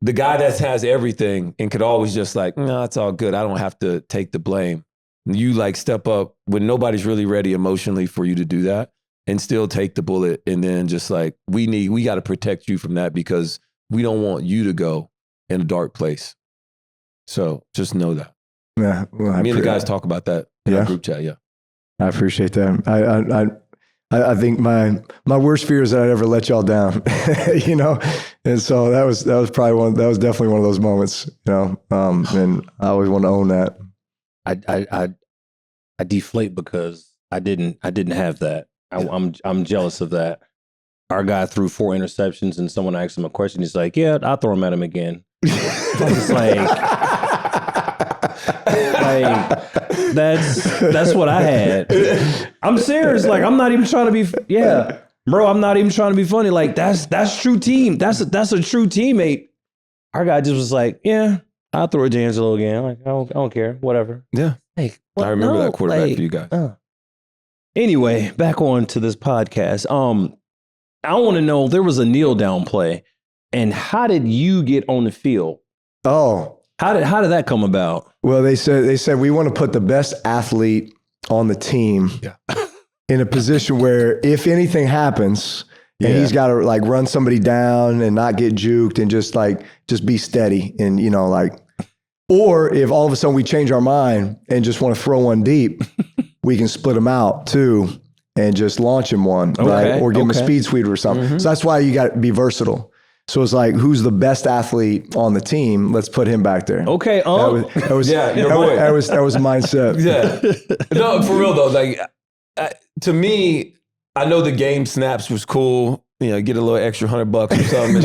the guy that has everything and could always just like, no, it's all good. I don't have to take the blame. You like step up when nobody's really ready emotionally for you to do that and still take the bullet. And then just like, we got to protect you from that because we don't want you to go in a dark place. So just know that. Yeah. Well, me and the guys talk about that in our group chat. Yeah. I appreciate that. I think my worst fear is that I'd ever let y'all down, you know? And so that was definitely one of those moments, you know? And I always want to own that. I deflate because I didn't have that. I'm jealous of that. Our guy threw 4 interceptions and someone asked him a question. He's like, yeah, I'll throw him at him again. It's that's what I had. I'm serious. Like, I'm not even trying to be, bro, I'm not even trying to be funny. Like, that's true team. That's a true teammate. Our guy just was like, yeah, I'll throw it to Angelo again. Like, I don't care. Whatever. Yeah. Like, I remember that quarterback for you guys. Anyway, back on to this podcast. I want to know, there was a kneel down play, and how did you get on the field? Oh, how did that come about? Well, they said we want to put the best athlete on the team in a position where if anything happens and he's got to like run somebody down and not get juked and just be steady and, you know, like, or if all of a sudden we change our mind and just want to throw one deep, we can split them out too and just launch him one, right? Or give him a speed sweep or something. So that's why you got to be versatile. So it's like, who's the best athlete on the team? Let's put him back there. Okay. That was your boy. That was mindset. Yeah. No, for real though. Like, to me, I know the game snaps was cool. You know, get a little extra $100 or something in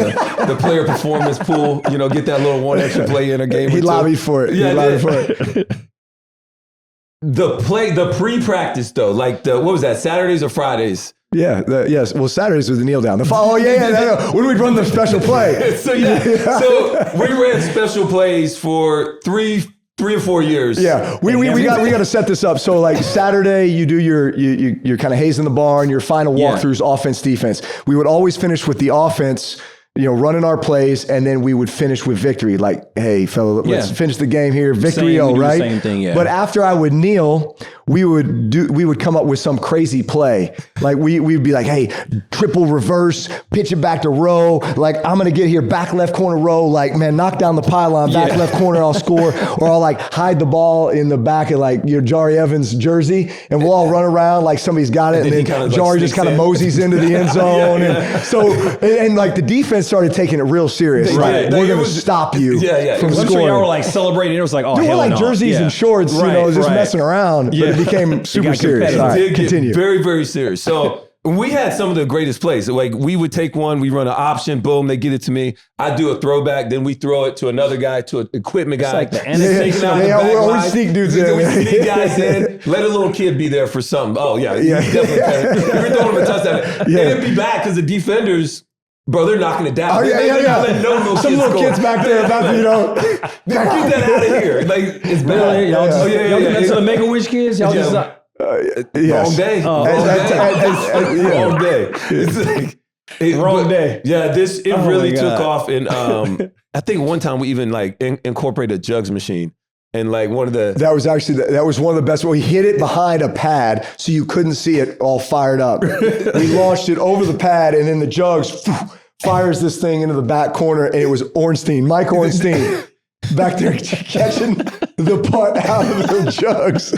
the player performance pool. You know, get that little one extra play in a game. He lobbied for it. Yeah, he lobbied for it. The pre-practice though, like what was that? Saturdays or Fridays? Yeah, yes. Well, Saturdays was the kneel down. When did we run the special play? So we ran special plays for three or 4 years. Yeah, we got to set this up. So like Saturday, you do you're kind of hazing the barn, your final walkthroughs, offense, defense. We would always finish with the offense, you know, running our plays, and then we would finish with victory. Like, hey, fella, let's finish the game here. Victory, right? Same thing, yeah. But after I would kneel, we would come up with some crazy play. Like we'd be like, hey, triple reverse, pitch it back to row. Like, I'm going to get here, back left corner row. Like, man, knock down the pylon, back left corner, I'll score. Or I'll like hide the ball in the back of like your Jari Evans jersey, and we'll all run around like somebody's got it. And then Jari just kind of moseys into the end zone. And so, and like the defense started taking it real serious. We're going to stop you from scoring. Sure y'all were like celebrating. It was like, oh, dude, hell we're like no. jerseys and shorts, you know, just messing around. But it became super serious. All right, continue. Very, very serious. So we had some of the greatest plays. Like, we would take one, we run an option, boom, they get it to me. I do a throwback, then we throw it to another guy, to an equipment guy. It's like the we sneak dudes in. We sneak guys in. Let a little kid be there for something. Oh yeah, definitely. We're throwing him a touchdown. And it'd be bad because the defenders, bro, they're knocking it down. Some little kids back there about to, you know. Get that out of here. Like, it's bad. Really? Y'all just the Make-A-Wish kids? Y'all just... Wrong day. Wrong day. It's like, wrong day. Yeah, it really took off. And I think one time we even like incorporated a jugs machine. And like that was one of the best. We hit it behind a pad so you couldn't see it all fired up. We launched it over the pad, and then the jugs fires this thing into the back corner, and it was Mike Ornstein, back there catching the punt out of the jugs.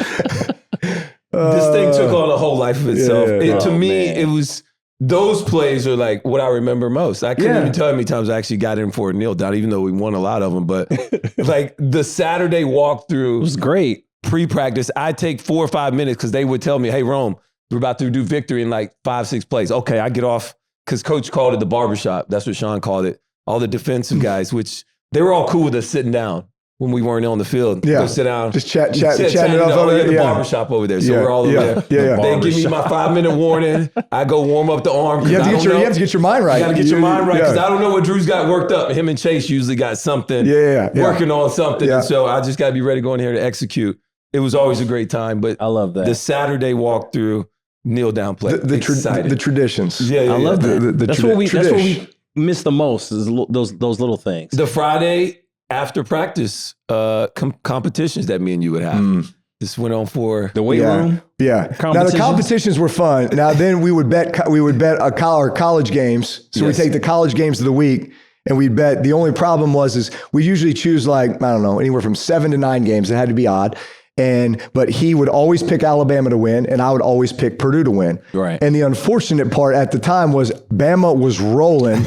This thing took on a whole life of itself. To me, it was those plays are like what I remember most. I couldn't even tell how many times I actually got in for a kneel down, even though we won a lot of them. But like the Saturday walkthrough was great. Pre-practice, I'd take 4 or 5 minutes because they would tell me, hey, Rome, we're about to do victory in like 5-6 plays. Okay, I get off because coach called it the barbershop. That's what Sean called it. All the defensive guys, which they were all cool with us sitting down when we weren't on the field. Yeah. Go sit down. Just chat it up over there. The barbershop over there. So we're all over there. They give me my 5-minute warning. I go warm up the arm. You have to get your mind right. You got to get your mind right because I don't know what Drew's got worked up. Him and Chase usually got something, working on something. And so I just got to be ready to go in here to execute. It was always a great time, but I love that. The Saturday walkthrough, kneel down play. The traditions. Yeah, I love that. That's what we miss the most is those little things. The Friday after practice competitions that me and you would have. This went on for the weight room. Yeah. Now the competitions were fun. Now then we would bet our college games. So we take the college games of the week. And we'd bet. The only problem was we usually choose like, I don't know, anywhere from 7 to 9 games. It had to be odd. But he would always pick Alabama to win, and I would always pick Purdue to win. Right. And the unfortunate part at the time was Bama was rolling.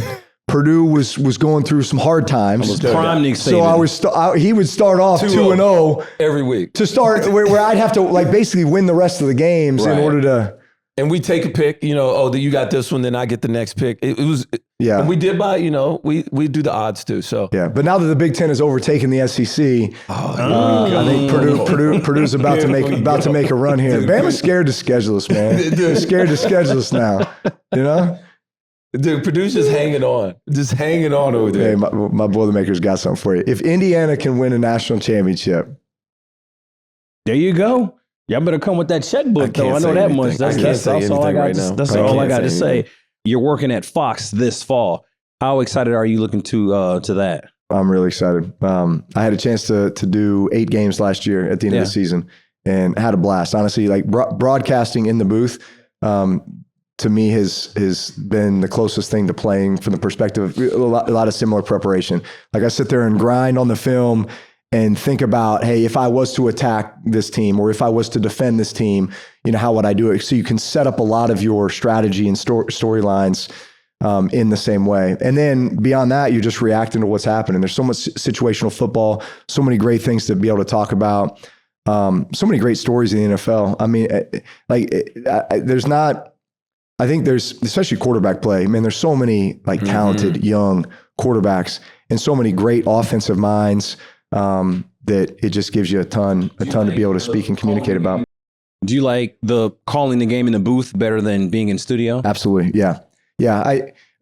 Purdue was going through some hard times. So he would start off 2-0 every week to start where I'd have to like basically win the rest of the games in order to. And we take a pick, you got this one, then I get the next pick. It was, and we did by, we do the odds too. So but now that the Big Ten has overtaken the SEC, I think Purdue's about to make a run here. Bama's scared to schedule us, man. They're scared to schedule us now. Dude, Purdue's just hanging on over there. Hey, my Boilermakers got something for you. If Indiana can win a national championship, there you go. Y'all better come with that checkbook, though. I know that much. That's all I got. That's all I got to say. You're working at Fox this fall. How excited are you looking to that? I'm really excited. I had a chance to do 8 games last year at the end of the season, and had a blast. Honestly, like broadcasting in the booth, to me has been the closest thing to playing from the perspective of a lot of similar preparation. Like I sit there and grind on the film and think about, hey, if I was to attack this team or if I was to defend this team, how would I do it? So you can set up a lot of your strategy and storylines in the same way. And then beyond that, you're just reacting to what's happening. There's so much situational football, so many great things to be able to talk about, so many great stories in the NFL. I mean, I think there's, especially quarterback play, man, there's so many like talented young quarterbacks and so many great offensive minds that it just gives you a ton to be able to speak and communicate about. Do you like the calling the game in the booth better than being in studio? Absolutely. Yeah.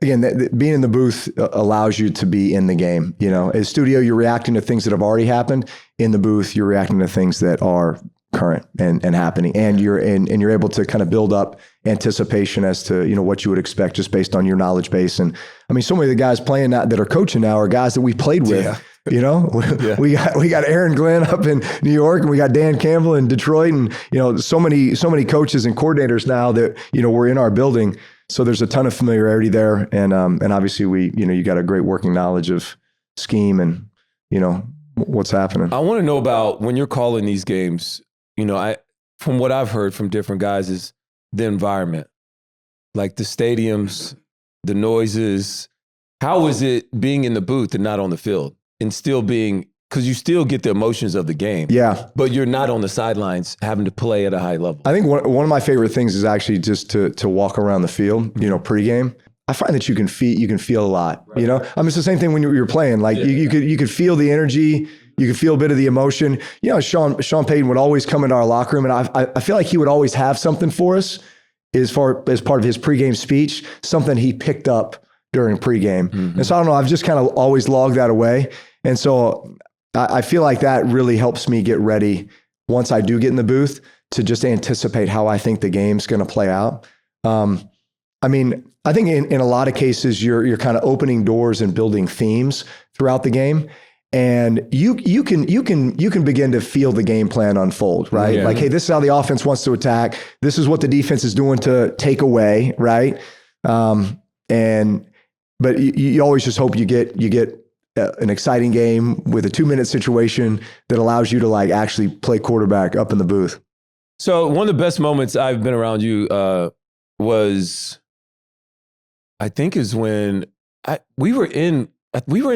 Being in the booth allows you to be in the game. In studio, you're reacting to things that have already happened. In the booth, you're reacting to things that are current and happening, and you're able to kind of build up anticipation as to what you would expect just based on your knowledge base. And I mean, so many of the guys playing that are coaching now are guys that we played with. Yeah. We got Aaron Glenn up in New York, and we got Dan Campbell in Detroit, and so many coaches and coordinators now that we're in our building. So there's a ton of familiarity there, and obviously you got a great working knowledge of scheme and what's happening. I want to know about when you're calling these games. From what I've heard from different guys is the environment, like the stadiums, the noises. How is it being in the booth and not on the field? And still being, because you still get the emotions of the game. Yeah. But you're not on the sidelines having to play at a high level. I think one of my favorite things is actually just to walk around the field, pregame. I find that you can feel a lot, I mean, it's the same thing when you're playing. Like you could feel the energy, you could feel a bit of the emotion. Sean Payton would always come into our locker room, and I feel like he would always have something for us as part of his pregame speech, something he picked up during pregame. Mm-hmm. And so I don't know, I've just kind of always logged that away. And so I feel like that really helps me get ready once I do get in the booth to just anticipate how I think the game's going to play out. I mean, I think in a lot of cases, you're kind of opening doors and building themes throughout the game. And you can begin to feel the game plan unfold, right? Yeah. Like, hey, this is how the offense wants to attack. This is what the defense is doing to take away, right? But you always just hope you get an exciting game with a 2-minute situation that allows you to like actually play quarterback up in the booth. So one of the best moments I've been around you was I think is when we were in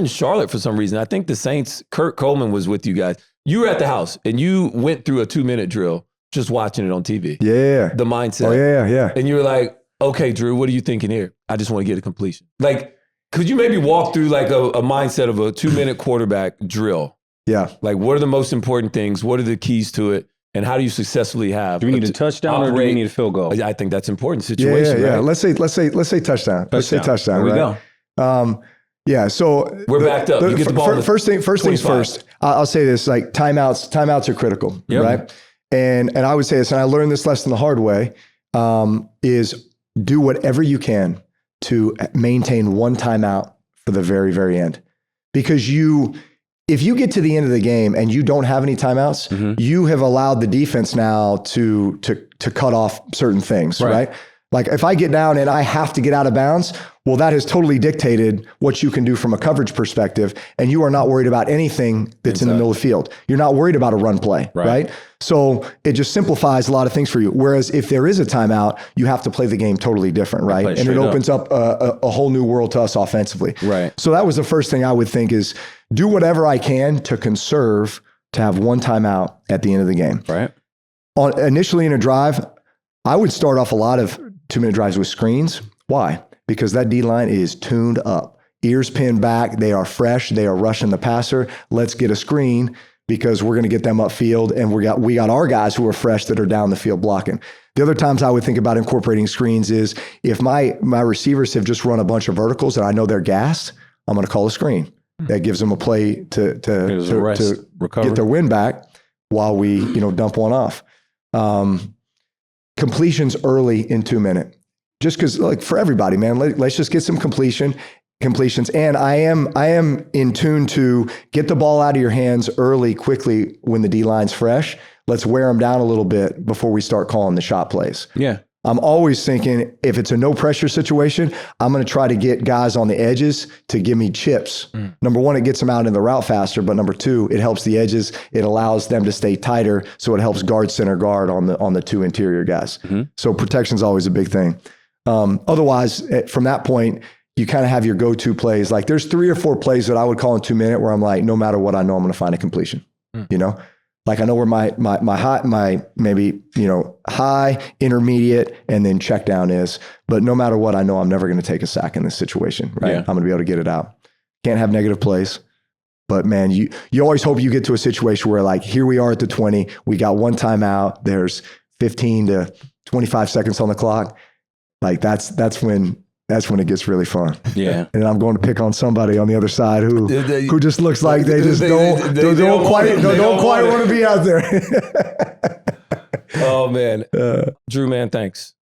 Charlotte for some reason. I think the Saints, Kurt Coleman was with you guys. You were at the house and you went through a 2-minute drill just watching it on TV. Yeah. The mindset. Oh, yeah. And you were like, okay, Drew, what are you thinking here? I just want to get a completion. Like, could you maybe walk through like a mindset of a 2-minute quarterback drill? Yeah. Like, what are the most important things? What are the keys to it? And how do you successfully have? Do we need a touchdown or do we need a field goal? I think that's important situation. Yeah. Right? Let's say touchdown. Let's say touchdown. There we right? go. Yeah. So we're backed up. You get the ball. First things first. I'll say this: like timeouts are critical, right? And I would say this, and I learned this lesson the hard way: is do whatever you can to maintain one timeout for the very, very end, because if you get to the end of the game and you don't have any timeouts, you have allowed the defense now to cut off certain things, right? Like if I get down and I have to get out of bounds, well, that has totally dictated what you can do from a coverage perspective, and you are not worried about anything that's in the middle of the field. You're not worried about a run play, right? So it just simplifies a lot of things for you. Whereas if there is a timeout, you have to play the game totally different, right? And it opens up a whole new world to us offensively. Right. So that was the first thing I would think is do whatever I can to conserve to have one timeout at the end of the game. Right. Initially in a drive, I would start off a lot of 2-minute drives with screens. Why? Because that D-line is tuned up. Ears pinned back. They are fresh. They are rushing the passer. Let's get a screen because we're going to get them upfield, and we got our guys who are fresh that are down the field blocking. The other times I would think about incorporating screens is if my receivers have just run a bunch of verticals and I know they're gassed, I'm going to call a screen. That gives them a play to get their wind back while we dump one off. Completions early in 2-minute, just because like for everybody, man, let's just get some completions. And I am in tune to get the ball out of your hands early, quickly when the D line's fresh. Let's wear them down a little bit before we start calling the shot plays. Yeah. I'm always thinking if it's a no pressure situation, I'm going to try to get guys on the edges to give me chips. Number one, it gets them out in the route faster, but number two, it helps the edges. It allows them to stay tighter, so it helps guard center guard on the two interior guys. So protection's always a big thing. Otherwise, from that point, you kind of have your go-to plays. Like there's 3 or 4 plays that I would call in 2-minute where I'm like, no matter what, I know I'm going to find a completion. Like I know where my maybe, high, intermediate, and then check down is, but no matter what, I know I'm never going to take a sack in this situation, right? Yeah. I'm going to be able to get it out. Can't have negative plays, but man, you always hope you get to a situation where like, here we are at the 20, we got one timeout, there's 15 to 25 seconds on the clock. Like that's when it gets really fun. Yeah. And I'm going to pick on somebody on the other side who just looks like they don't quite want to be out there. Oh man. Drew, man, thanks.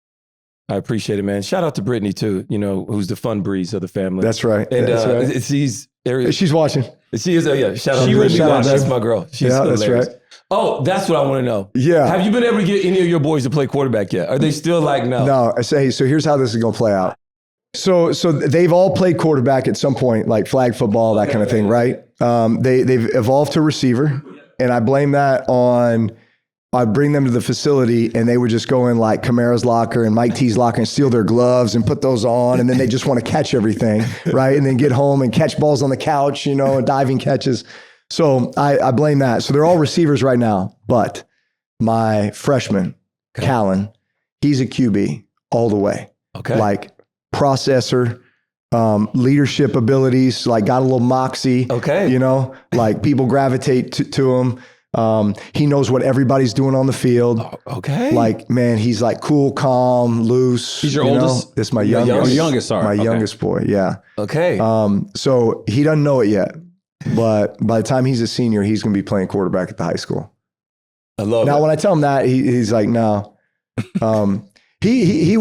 I appreciate it, man. Shout out to Brittany too, who's the fun Brees of the family. That's right. And she's watching. She is, shout out. She will be watching. That's my girl. She's hilarious. That's right. Oh, that's what I want to know. Yeah. Have you been able to get any of your boys to play quarterback yet? Are they still like, no? No. I say, so here's how this is going to play out. So they've all played quarterback at some point, like flag football, that kind of thing, right? They've evolved to receiver, and I blame that on, I'd bring them to the facility and they would just go in like Kamara's locker and Mike T's locker and steal their gloves and put those on, and then they just want to catch everything, right? And then get home and catch balls on the couch, and diving catches. So I blame that. So they're all receivers right now, but my freshman, Callan, he's a QB all the way. Okay. Like processor, leadership abilities, like got a little moxie. Okay. Like people gravitate to him. He knows what everybody's doing on the field. Okay. Like, man, he's like cool, calm, loose. He's your oldest? This is my youngest. Youngest, sorry. My youngest boy, yeah. Okay. So he doesn't know it yet, but by the time he's a senior, he's going to be playing quarterback at the high school. I love it. Now, when I tell him that, he's like, no. They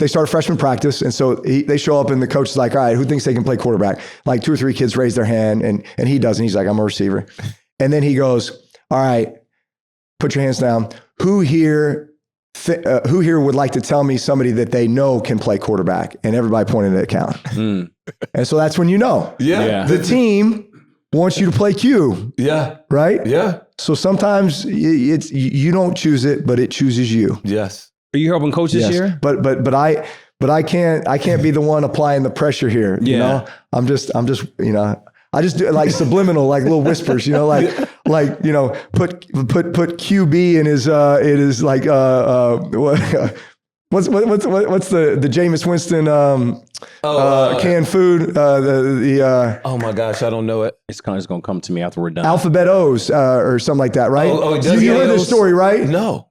started freshman practice. And so they show up and the coach is like, all right, who thinks they can play quarterback? Like 2 or 3 kids raise their hand and he doesn't. He's like, I'm a receiver. And then he goes, all right, put your hands down. Who here would like to tell me somebody that they know can play quarterback? And everybody pointed at Callan. And so that's when Yeah. the team wants you to play Q. Yeah. Right? Yeah. So sometimes you don't choose it, but it chooses you. Yes. Are you helping coach this year? But but I can't be the one applying the pressure here. You know, I'm just, you know, I just do it like subliminal, like little whispers, you know, like, you know, put QB in his, it is like, what's the Jameis Winston, canned food, oh my gosh, I don't know it. It's going to come to me after we're done. Alphabet O's, or something like that, right? You heard this story, right? No.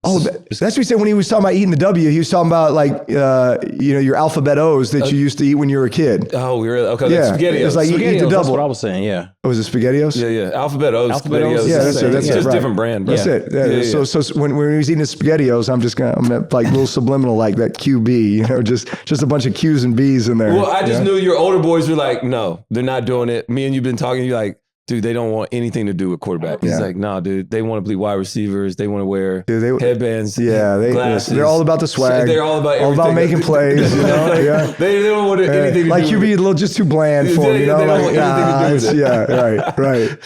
Oh, that's what he said when he was talking about eating the W. He was talking about like, you know, your alphabet O's that you used to eat when you were a kid. Oh, really? Okay, yeah. SpaghettiOs. It's like you eat the double. That's what I was saying, yeah. Oh, was it SpaghettiOs? Yeah. Alphabet O's. Alphabet O's. Yeah, that's it. That's just right. different brand, bro. That's it. Yeah. So when he was eating the SpaghettiOs, I'm gonna like little subliminal, like that QB, you know, just a bunch of Q's and B's in there. Well, I just knew your older boys were like, no, they're not doing it. Me and you've been talking, you're like, dude, they don't want anything to do with quarterback. He's like, nah, dude, they want to be wide receivers. They want to wear headbands. Yeah, glasses. They're all about the swag. They're all about everything. All about making plays. You know, yeah. They don't want anything to like do QB, with it. a little just too bland for him. You know, they don't want anything to do with it. Yeah, right.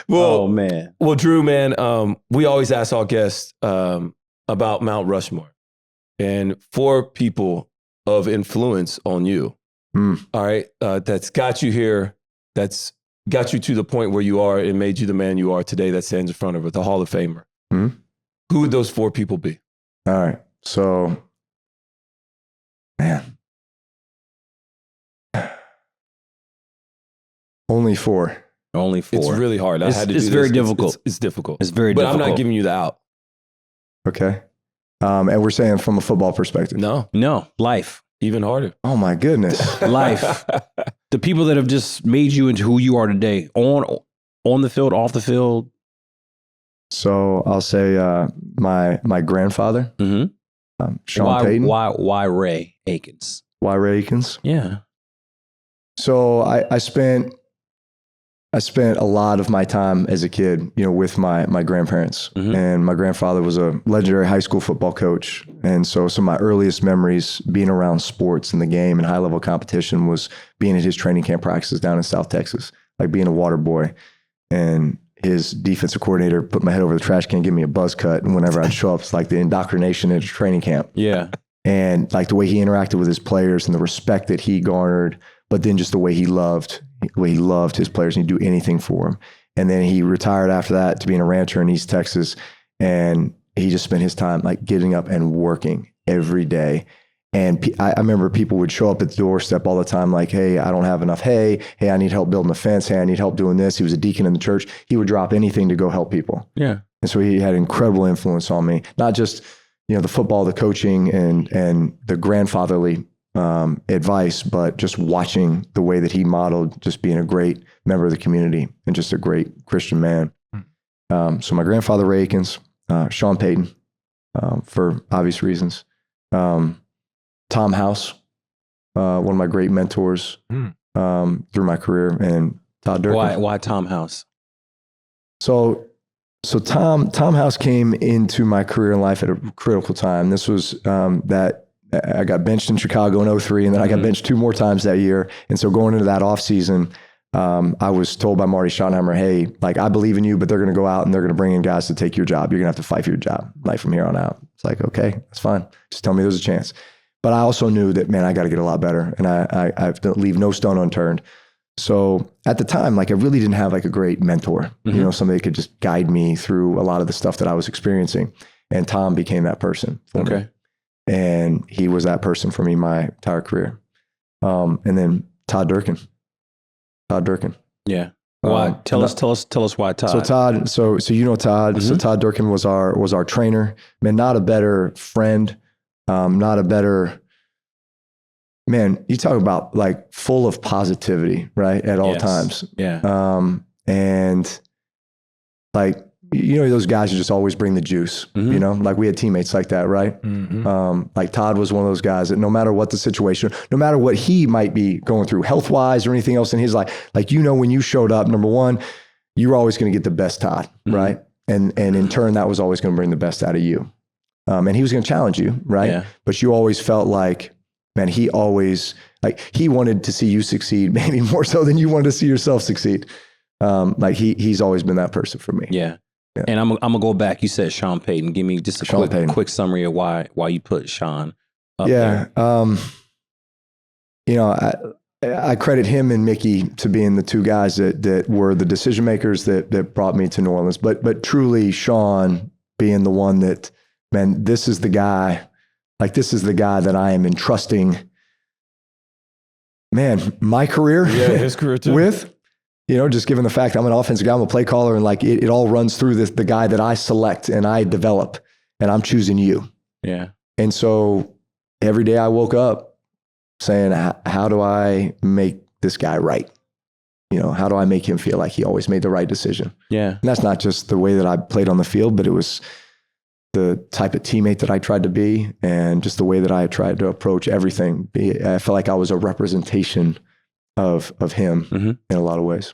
Well, oh man. Well, Drew, man, we always ask our guests about Mount Rushmore, and 4 people of influence on you. All right, that's got you here. That's got you to the point where you are and made you the man you are today that stands in front of the Hall of Famer. Who would those 4 people be? All right. So, man. Only 4. Only 4. It's really hard. I had to do this. It's very difficult. It's difficult. It's very difficult. But I'm not giving you the out. Okay. And we're saying from a football perspective. No. Life. Even harder. Oh my goodness. Life. The people that have just made you into who you are today, on the field, off the field. So I'll say my grandfather, Sean Payton. Why Ray Akins? Why Ray Akins? Yeah. So I spent a lot of my time as a kid, you know, with my grandparents. And my grandfather was a legendary high school football coach. And so some of my earliest memories being around sports and the game and high level competition was being at his training camp practices down in South Texas, like being a water boy. And his defensive coordinator put my head over the trash can, give me a buzz cut. And whenever I'd show up, it's like the indoctrination at his training camp. Yeah. And like the way he interacted with his players and the respect that he garnered, but then just the way he loved his players, and he'd do anything for them. And then he retired after that to being a rancher in East Texas. And he just spent his time like getting up and working every day. And I remember people would show up at the doorstep all the time like, hey, I don't have enough hay. Hey, I need help building a fence. Hey, I need help doing this. He was a deacon in the church. He would drop anything to go help people. Yeah. And so he had incredible influence on me, not just, you know, the football, the coaching and the grandfatherly advice, but just watching the way that he modeled just being a great member of the community and just a great Christian man. So my grandfather, Ray Akins, Sean Payton, for obvious reasons. Tom House, one of my great mentors through my career, and Todd Durkin. Why Tom House? So Tom House came into my career in life at a critical time. This was that I got benched in Chicago in 2003, and then I got benched 2 more times that year. And so going into that offseason, I was told by Marty Schottenheimer, hey, like, I believe in you, but they're going to go out and they're going to bring in guys to take your job. You're going to have to fight for your job, like, from here on out. It's like, okay, that's fine. Just tell me there's a chance. But I also knew that, man, I got to get a lot better, and I have to leave no stone unturned. So at the time, like, I really didn't have like a great mentor, you know, somebody that could just guide me through a lot of the stuff that I was experiencing. And Tom became that person for me. And he was that person for me my entire career. And then Todd Durkin. Yeah. Why? Tell us why Todd. So you know Todd. So Todd Durkin was our trainer. Man, not a better friend. Not a better man. You talk about like full of positivity, right? At all times. Yeah. And like, you know, those guys who just always bring the juice, you know, like we had teammates like that, right? Like Todd was one of those guys that no matter what the situation, no matter what he might be going through health-wise or anything else in his life, like, you know, when you showed up, number one, you were always going to get the best Todd, right? And in turn, that was always going to bring the best out of you. And he was going to challenge you, right? Yeah. But you always felt like, man, he always, like, he wanted to see you succeed, maybe more so than you wanted to see yourself succeed. Like he's always been that person for me. Yeah. And I'm gonna go back. You said Sean Payton. Give me just a quick summary of why you put Sean Yeah. I credit him and Mickey to being the two guys that were the decision makers that brought me to New Orleans. But truly, Sean being the one that, man, this is the guy. Like, this is the guy that I am entrusting, man, my career. Yeah, his career too. With, just given the fact I'm an offensive guy, I'm a play caller, and like it all runs through the guy that I select and I develop, and I'm choosing you. Yeah. And so every day I woke up saying, how do I make this guy right? How do I make him feel like he always made the right decision? Yeah. And that's not just the way that I played on the field, but it was the type of teammate that I tried to be, and just the way that I tried to approach everything. I felt like I was a representation of him in a lot of ways.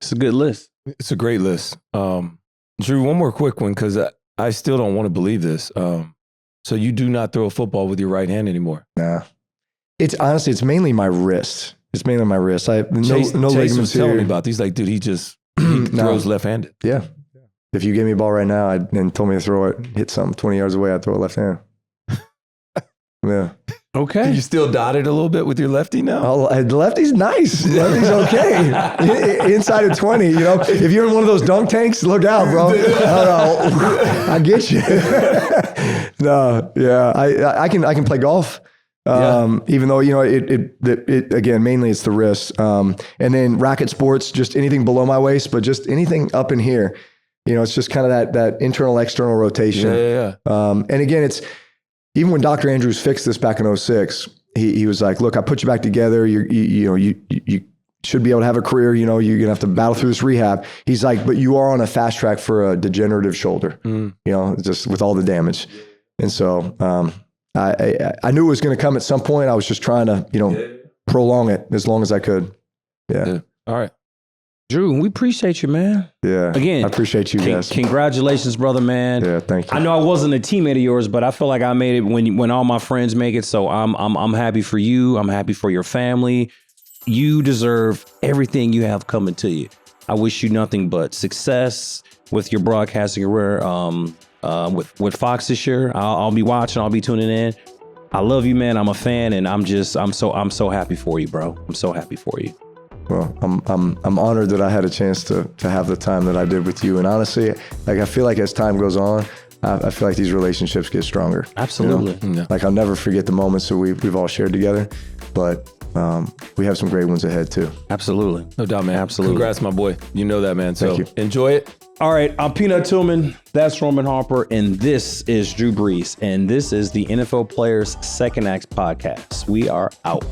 It's a good list. It's a great list. Drew, one more quick one, because I still don't want to believe this. So you do not throw a football with your right hand anymore? Nah. It's mainly my wrist. It's mainly my wrist. I have no Chase ligaments was here. telling me about these. Like, dude, he throws left-handed. Yeah. If you gave me a ball right now and told me to throw it, hit something 20 yards away, I'd throw it left hand. Yeah. Okay. You still dotted a little bit with your lefty now? Oh, the lefty's nice. The lefty's okay. Inside of 20, if you're in one of those dunk tanks, look out, bro. I get you. No, yeah. I can play golf. Even though, it again, mainly it's the wrist. And then racket sports, just anything below my waist, but just anything up in here, it's just kind of that internal, external rotation. Yeah. And again, it's, even when Dr. Andrews fixed this back in 2006, he was like, look, I put you back together. You should be able to have a career. You're going to have to battle through this rehab. He's like, but you are on a fast track for a degenerative shoulder, just with all the damage. And so, I knew it was going to come at some point. I was just trying to, prolong it as long as I could. Yeah. All right. Drew, we appreciate you, man. Yeah. Again, I appreciate you guys. Congratulations, brother, man. Yeah, thank you. I know I wasn't a teammate of yours, but I feel like I made it when all my friends make it. So I'm happy for you. I'm happy for your family. You deserve everything you have coming to you. I wish you nothing but success with your broadcasting career. With Fox this year, I'll be watching. I'll be tuning in. I love you, man. I'm a fan, and I'm so happy for you, bro. I'm so happy for you. Well, I'm honored that I had a chance to have the time that I did with you. And honestly, like, I feel like as time goes on, I feel like these relationships get stronger. Absolutely. Yeah. Like, I'll never forget the moments that we've all shared together, but we have some great ones ahead too. Absolutely. No doubt, man. Absolutely. Congrats, my boy. You know that, man. So Thank you. Enjoy it. All right. I'm Peanut Tillman. That's Roman Harper. And this is Drew Brees. And this is the NFL Players Second Acts podcast. We are out.